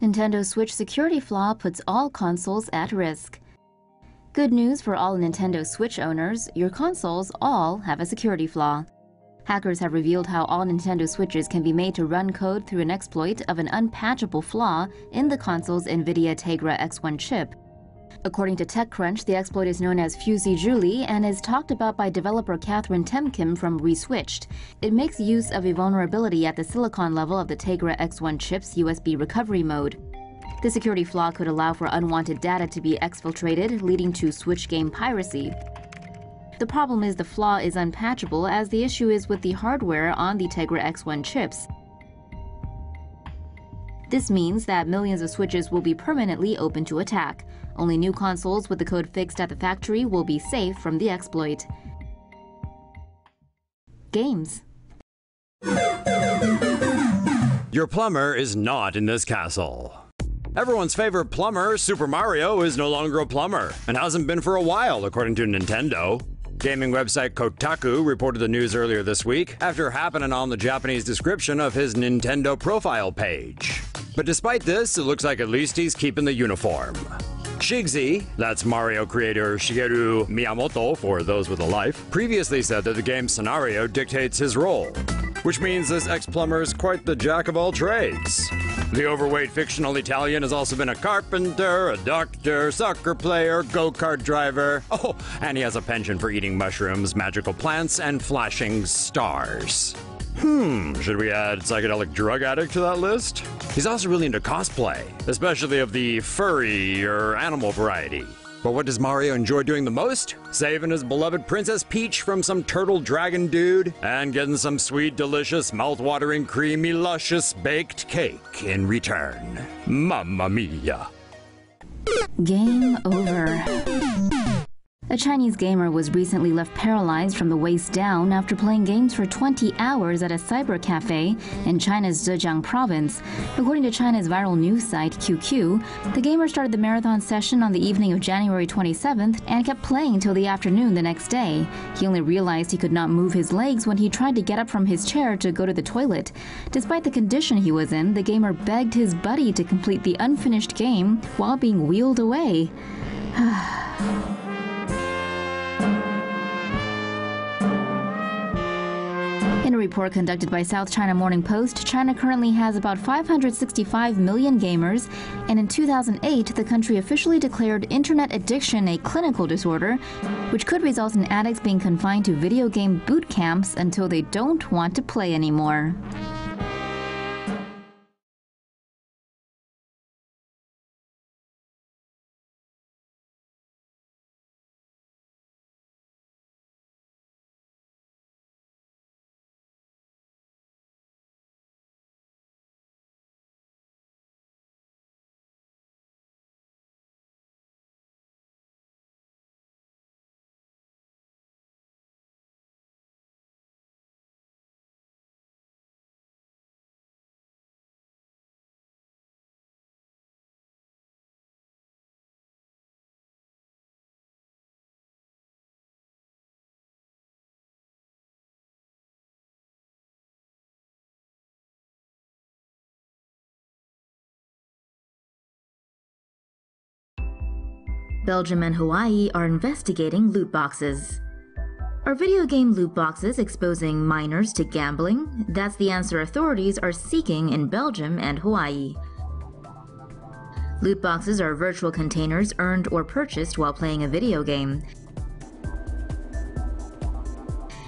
Nintendo Switch security flaw puts all consoles at risk. Good news for all Nintendo Switch owners, your consoles all have a security flaw. Hackers have revealed how all Nintendo Switches can be made to run code through an exploit of an unpatchable flaw in the console's Nvidia Tegra X1 chip. According to TechCrunch, the exploit is known as Fuzzy Julie and is talked about by developer Catherine Temkim from Reswitched. It makes use of a vulnerability at the silicon level of the Tegra X1 chip's USB recovery mode. The security flaw could allow for unwanted data to be exfiltrated, leading to Switch game piracy. The problem is the flaw is unpatchable, as the issue is with the hardware on the Tegra X1 chips. This means that millions of Switches will be permanently open to attack. Only new consoles with the code fixed at the factory will be safe from the exploit. Games. Your plumber is not in this castle. Everyone's favorite plumber, Super Mario, is no longer a plumber, and hasn't been for a while, according to Nintendo. Gaming website Kotaku reported the news earlier this week after happening on the Japanese description of his Nintendo profile page. But despite this, it looks like at least he's keeping the uniform. Shigsy, that's Mario creator Shigeru Miyamoto for those with a life, previously said that the game's scenario dictates his role, which means this ex-plumber is quite the jack of all trades. The overweight fictional Italian has also been a carpenter, a doctor, soccer player, go-kart driver. Oh, and he has a penchant for eating mushrooms, magical plants, and flashing stars. Should we add psychedelic drug addict to that list? He's also really into cosplay, especially of the furry or animal variety. But what does Mario enjoy doing the most? Saving his beloved Princess Peach from some turtle dragon dude and getting some sweet, delicious, mouth-watering, creamy, luscious baked cake in return. Mamma mia. Game over. A Chinese gamer was recently left paralyzed from the waist down after playing games for 20 hours at a cyber cafe in China's Zhejiang province. According to China's viral news site QQ, the gamer started the marathon session on the evening of January 27th and kept playing till the afternoon the next day. He only realized he could not move his legs when he tried to get up from his chair to go to the toilet. Despite the condition he was in, the gamer begged his buddy to complete the unfinished game while being wheeled away. In a report conducted by South China Morning Post, China currently has about 565 million gamers, and in 2008, the country officially declared internet addiction a clinical disorder, which could result in addicts being confined to video game boot camps until they don't want to play anymore. Belgium and Hawaii are investigating loot boxes. Are video game loot boxes exposing minors to gambling? That's the answer authorities are seeking in Belgium and Hawaii. Loot boxes are virtual containers earned or purchased while playing a video game.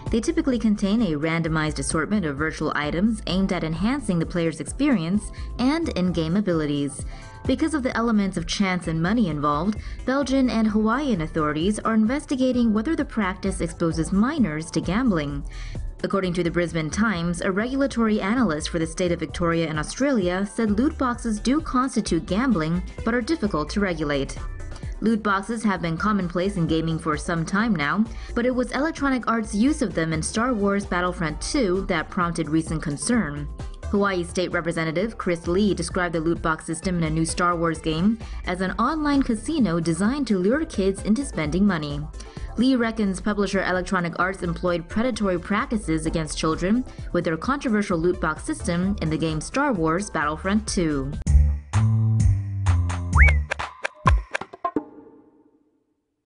They typically contain a randomized assortment of virtual items aimed at enhancing the player's experience and in-game abilities. Because of the elements of chance and money involved, Belgian and Hawaiian authorities are investigating whether the practice exposes minors to gambling. According to the Brisbane Times, a regulatory analyst for the state of Victoria in Australia said loot boxes do constitute gambling, but are difficult to regulate. Loot boxes have been commonplace in gaming for some time now, but it was Electronic Arts' use of them in Star Wars Battlefront 2 that prompted recent concern. Hawaii State Representative Chris Lee described the loot box system in a new Star Wars game as an online casino designed to lure kids into spending money. Lee reckons publisher Electronic Arts employed predatory practices against children with their controversial loot box system in the game Star Wars Battlefront 2.